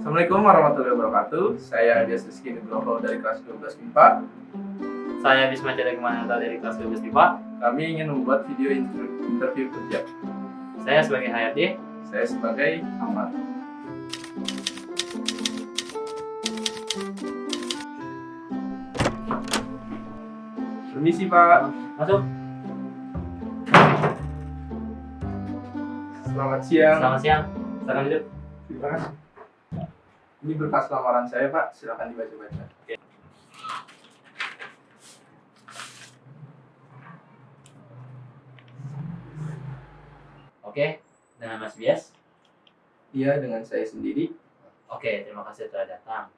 Assalamualaikum warahmatullahi wabarakatuh. Saya Dias Rizky Nugroho dari kelas 12 MIPA. Saya Bisma Cadekemananta dari kelas 12 MIPA. Kami ingin membuat video interview kerja. Saya sebagai HRD. Saya sebagai Ahmad. Permisi Pak. Masuk. Selamat siang. Selamat siang. Silakan duduk. Terima kasih. Ini berkas lamaran saya Pak, silakan dibaca-baca. Oke, dengan Mas Bias. Iya, dengan saya sendiri. Oke, terima kasih telah datang.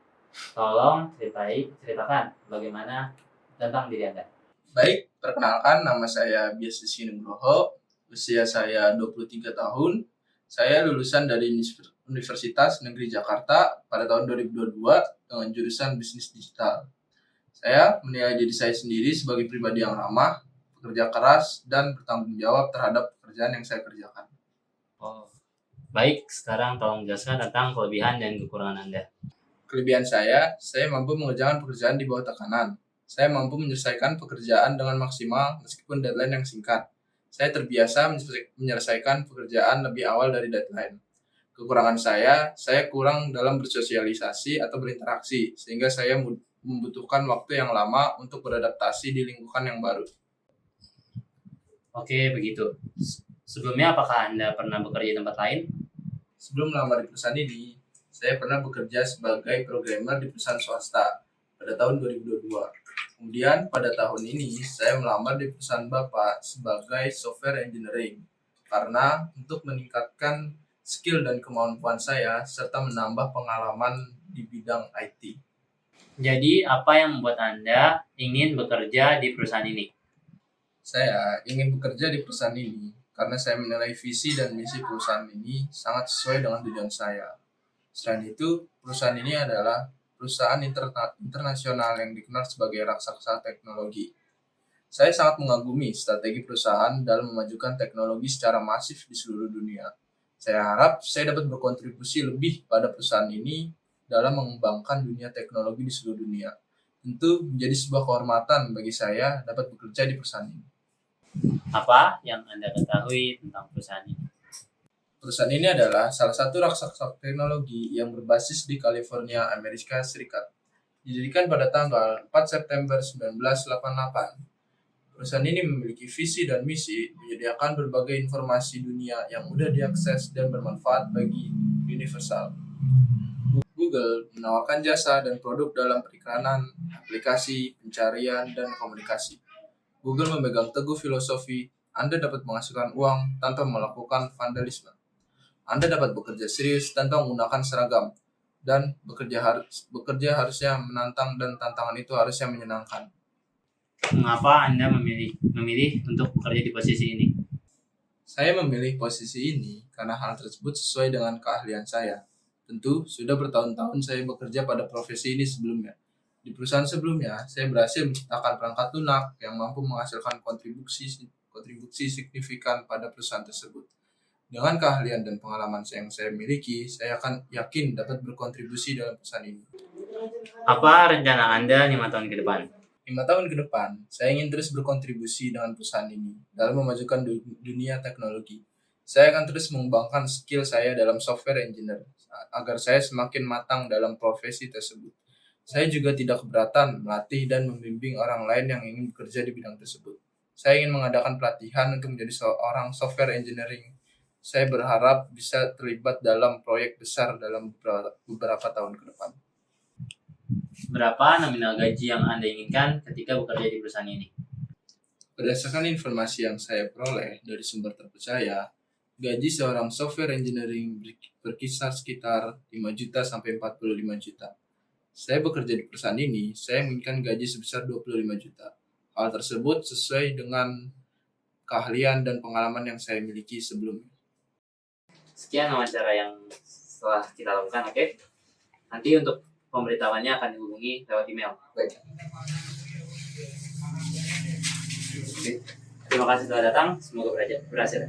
Tolong ceritakan bagaimana tentang diri Anda. Baik, perkenalkan nama saya Bias Rizky Nugroho. Usia saya 23 tahun. Saya lulusan dari Universitas Negeri Jakarta pada tahun 2022 dengan jurusan Bisnis Digital. Saya menilai diri saya sendiri sebagai pribadi yang ramah, bekerja keras, dan bertanggung jawab terhadap pekerjaan yang saya kerjakan. Oh, baik. Sekarang tolong jelaskan tentang kelebihan dan kekurangan Anda. Kelebihan saya mampu mengerjakan pekerjaan di bawah tekanan. Saya mampu menyelesaikan pekerjaan dengan maksimal meskipun deadline yang singkat. Saya terbiasa menyelesaikan pekerjaan lebih awal dari deadline. Kekurangan saya kurang dalam bersosialisasi atau berinteraksi, sehingga saya membutuhkan waktu yang lama untuk beradaptasi di lingkungan yang baru. Oke, begitu. Sebelumnya, apakah Anda pernah bekerja di tempat lain? Sebelum melamar di perusahaan ini, saya pernah bekerja sebagai programmer di perusahaan swasta pada tahun 2022. Kemudian pada tahun ini saya melamar di perusahaan Bapak sebagai software engineering karena untuk meningkatkan skill dan kemampuan saya serta menambah pengalaman di bidang IT. Jadi, apa yang membuat Anda ingin bekerja di perusahaan ini? Saya ingin bekerja di perusahaan ini karena saya menilai visi dan misi perusahaan ini sangat sesuai dengan tujuan saya. Selain itu, perusahaan ini adalah perusahaan internasional yang dikenal sebagai raksasa teknologi. Saya sangat mengagumi strategi perusahaan dalam memajukan teknologi secara masif di seluruh dunia. Saya harap saya dapat berkontribusi lebih pada perusahaan ini dalam mengembangkan dunia teknologi di seluruh dunia. Tentu menjadi sebuah kehormatan bagi saya dapat bekerja di perusahaan ini. Apa yang Anda ketahui tentang perusahaan ini? Perusahaan ini adalah salah satu raksasa teknologi yang berbasis di California, Amerika Serikat. Didirikan pada tanggal 4 September 1988. Perusahaan ini memiliki visi dan misi menyediakan berbagai informasi dunia yang mudah diakses dan bermanfaat bagi universal. Google menawarkan jasa dan produk dalam periklanan, aplikasi, pencarian, dan komunikasi. Google memegang teguh filosofi, Anda dapat menghasilkan uang tanpa melakukan vandalisme. Anda dapat bekerja serius tanpa menggunakan seragam, dan bekerja harusnya menantang dan tantangan itu harusnya menyenangkan. Mengapa Anda memilih untuk bekerja di posisi ini? Saya memilih posisi ini karena hal tersebut sesuai dengan keahlian saya. Tentu, sudah bertahun-tahun saya bekerja pada profesi ini sebelumnya. Di perusahaan sebelumnya, saya berhasil menciptakan perangkat lunak yang mampu menghasilkan kontribusi signifikan pada perusahaan tersebut. Dengan keahlian dan pengalaman yang saya miliki, saya akan yakin dapat berkontribusi dalam perusahaan ini. Apa rencana Anda 5 tahun ke depan? 5 tahun ke depan, saya ingin terus berkontribusi dengan perusahaan ini dalam memajukan dunia teknologi. Saya akan terus mengembangkan skill saya dalam software engineer agar saya semakin matang dalam profesi tersebut. Saya juga tidak keberatan melatih dan membimbing orang lain yang ingin bekerja di bidang tersebut. Saya ingin mengadakan pelatihan untuk menjadi seorang software engineering. Saya berharap bisa terlibat dalam proyek besar dalam beberapa tahun ke depan. Berapa nominal gaji yang Anda inginkan ketika bekerja di perusahaan ini? Berdasarkan informasi yang saya peroleh dari sumber terpercaya, gaji seorang software engineering berkisar sekitar 5 juta sampai 45 juta. Saya bekerja di perusahaan ini, saya menginginkan gaji sebesar 25 juta. Hal tersebut sesuai dengan keahlian dan pengalaman yang saya miliki sebelumnya. Sekian wawancara yang setelah kita lakukan, oke? Nanti untuk pemberitahuannya akan dihubungi lewat email. Baik. Terima kasih telah datang, semoga berhasil.